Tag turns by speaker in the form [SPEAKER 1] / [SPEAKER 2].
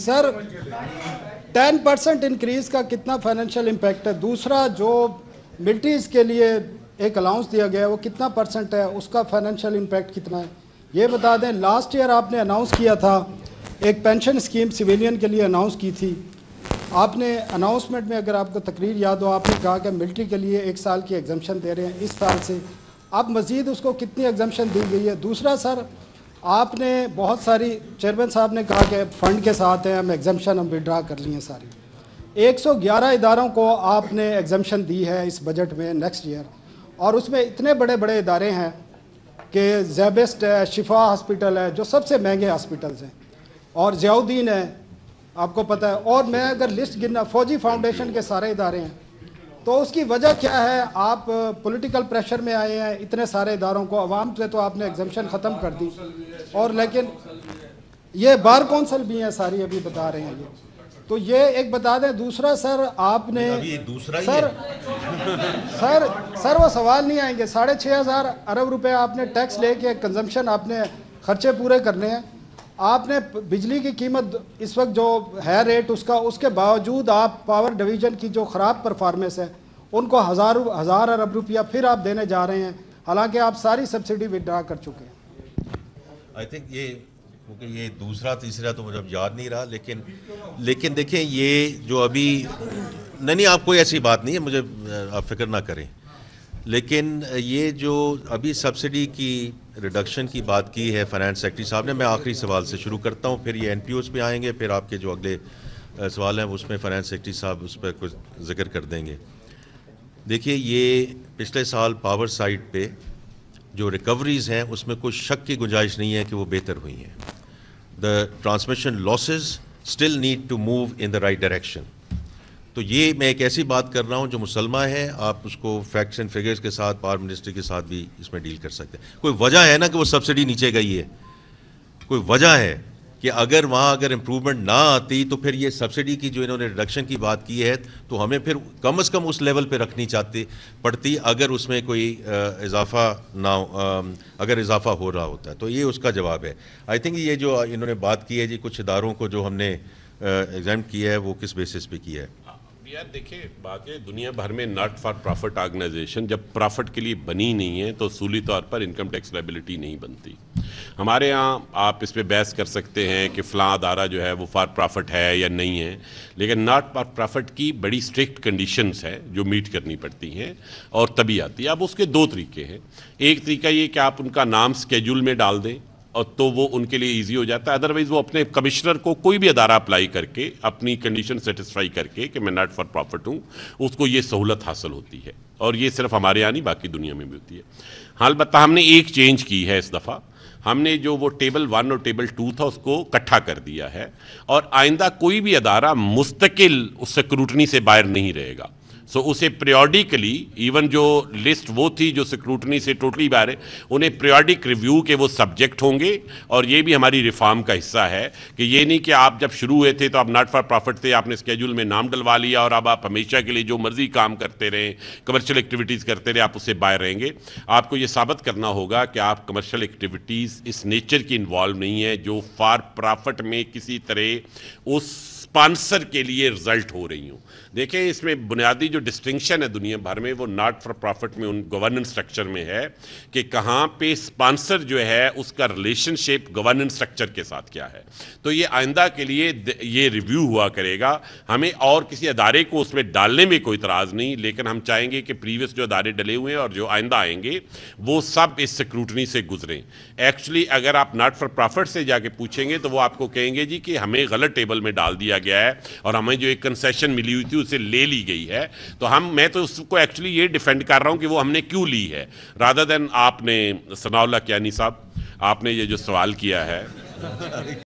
[SPEAKER 1] Sir 10% increase का कितना financial impact है? दूसरा, जो मिलिट्रीज़ के लिए एक अलाउंस दिया गया है वो कितना परसेंट है, उसका फाइनेंशियल इम्पैक्ट कितना है, ये बता दें। लास्ट ईयर आपने अनाउंस किया था, एक पेंशन स्कीम सिविलियन के लिए अनाउंस की थी आपने। अनाउंसमेंट में अगर आपको तकरीर याद हो, आपने कहा कि मिलिट्री के लिए 1 साल की एग्जम्पशन दे रहे हैं इस साल से, अब मज़ीद उसको कितनी एग्जम्पशन दी गई है? दूसरा सर, आपने बहुत सारी, चेयरमैन साहब ने कहा कि फ़ंड के साथ हैं, हम एग्जम्पशन हम विड्रा कर लिए सारी। 111 इदारों को आपने एग्जम्पशन दी है इस बजट में नेक्स्ट ईयर, और उसमें इतने बड़े बड़े इदारे हैं कि ज़ेबेस्ट है, शिफा हॉस्पिटल है, जो सबसे महंगे हॉस्पिटल्स हैं, और ज़ियाउद्दीन है, आपको पता है। और मैं अगर लिस्ट गिनना, फौजी फाउंडेशन के सारे इदारे हैं। तो उसकी वजह क्या है? आप पॉलिटिकल प्रेशर में आए हैं, इतने सारे इदारों को, अवाम से तो आपने एग्जम्पशन ख़त्म कर दी, और लेकिन ये बार कौंसल भी हैं सारी, अभी बता रहे हैं ये। तो ये एक बता दें। दूसरा सर, आपने
[SPEAKER 2] अभी दूसरा
[SPEAKER 1] सर सर वो सवाल नहीं आएंगे। 6,500 अरब रुपए आपने टैक्स लेके कंजम्पशन, आपने खर्चे पूरे करने हैं। आपने बिजली की कीमत इस वक्त जो है रेट उसका, उसके बावजूद आप पावर डिवीज़न की जो ख़राब परफॉर्मेंस है उनको हज़ार अरब रुपया फिर आप देने जा रहे हैं, हालांकि आप सारी सब्सिडी विड्रा कर चुके हैं।
[SPEAKER 2] आई थिंक ये, क्योंकि ये दूसरा तीसरा तो मुझे अब याद नहीं रहा, लेकिन देखें ये जो अभी नहीं, आप कोई ऐसी बात नहीं है, मुझे आप फिक्र ना करें। लेकिन ये जो अभी सब्सिडी की रिडक्शन की बात की है फाइनेंस सेक्रेटरी साहब ने, मैं आखिरी सवाल से शुरू करता हूँ, फिर ये एनपीओस पे आएंगे, फिर आपके जो अगले सवाल हैं उसमें फाइनेंस सेक्रेटरी साहब उस पर कुछ जिक्र कर देंगे। देखिए, ये पिछले साल पावर साइड पे जो रिकवरीज़ हैं उसमें कोई शक की गुंजाइश नहीं है कि वो बेहतर हुई हैं। The transmission losses still need to move in the right direction. तो ये मैं एक ऐसी बात कर रहा हूँ जो मुसलमा है, आप उसको फैक्ट्स एंड फिगर्स के साथ, पावर मिनिस्ट्री के साथ भी इसमें डील कर सकते हैं। कोई वजह है ना कि वो सब्सिडी नीचे गई है? कोई वजह है कि अगर वहाँ अगर इम्प्रूवमेंट ना आती तो फिर ये सब्सिडी की जो इन्होंने रिडक्शन की बात की है तो हमें फिर कम से कम उस लेवल पे रखनी पड़ती अगर उसमें कोई इजाफा ना अगर इजाफा हो रहा होता है। तो ये उसका जवाब है। आई थिंक ये जो इन्होंने बात की है जी, कुछ इदारों को जो हमने एग्जाम किया है वो किस बेसिस पे किया है?
[SPEAKER 3] यार देखिए, बात है दुनिया भर में नॉट फॉर प्रॉफिट ऑर्गेनाइजेशन जब प्रॉफिट के लिए बनी नहीं है तो उसूली तौर पर इनकम टैक्स लायबिलिटी नहीं बनती। हमारे यहाँ आप इस पे बहस कर सकते हैं कि फ़लाँ अदारा जो है वो फॉर प्रॉफिट है या नहीं है, लेकिन नॉट फॉर प्रॉफिट की बड़ी स्ट्रिक्ट कंडीशंस है जो मीट करनी पड़ती हैं और तभी आती है। अब उसके 2 तरीके हैं। एक तरीका ये कि आप उनका नाम स्केड्यूल में डाल दें और तो वो उनके लिए इजी हो जाता है। अदरवाइज़ वो अपने कमिश्नर को कोई भी अदारा अप्लाई करके अपनी कंडीशन सेटिस्फाई करके कि मैं नॉट फॉर प्रॉफिट हूँ, उसको ये सहूलत हासिल होती है। और ये सिर्फ हमारे यहाँ नहीं, बाकी दुनिया में भी होती है। हाँ, अलबत्ता हमने एक चेंज की है इस दफ़ा। हमने जो वो टेबल 1 और टेबल 2 था उसको इकट्ठा कर दिया है, और आइंदा कोई भी अदारा मुस्तकिल उस स्क्रूटनी से बाहर नहीं रहेगा। सो उसे पीरियोडिकली, इवन जो लिस्ट वो थी जो स्क्रूटनी से टोटली बाहर है, उन्हें पीरियोडिक रिव्यू के वो सब्जेक्ट होंगे। और ये भी हमारी रिफॉर्म का हिस्सा है कि ये नहीं कि आप जब शुरू हुए थे तो आप नॉट फॉर प्रॉफिट थे, आपने स्केड्यूल में नाम डलवा लिया और अब आप हमेशा के लिए जो मर्जी काम करते रहें, कमर्शियल एक्टिविटीज़ करते रहे, आप उससे बाहर रहेंगे। आपको ये साबित करना होगा कि आप कमर्शियल एक्टिविटीज़ इस नेचर की इन्वॉल्व नहीं है जो फॉर प्रॉफिट में किसी तरह उस स्पॉन्सर के लिए रिजल्ट हो रही हूँ। देखें, इसमें बुनियादी जो डिस्टिंक्शन है दुनिया भर में वो नॉट फॉर प्रॉफिट में उन गवर्नेंस स्ट्रक्चर में है कि कहाँ पे स्पॉन्सर जो है उसका रिलेशनशिप गवर्नेंस स्ट्रक्चर के साथ क्या है। तो ये आइंदा के लिए ये रिव्यू हुआ करेगा। हमें और किसी अदारे को उसमें डालने में कोई इतराज़ नहीं, लेकिन हम चाहेंगे कि प्रीवियस जो अदारे डले हुए हैं और जो आइंदा आएंगे वो सब इस स्क्रूटनी से गुजरें। एक्चुअली अगर आप नॉट फॉर प्रॉफिट से जाके पूछेंगे तो वो आपको कहेंगे जी कि हमें गलत टेबल में डाल दिया गया है और हमें जो एक कंसेशन मिली हुई थी उसे ले ली गई है। तो मैं तो उसको एक्चुअली ये डिफेंड कर रहा हूं कि वो हमने क्यों ली है, रादर देन आपने सनाउल्लाह कियानी साहब, आपने ये जो सवाल किया है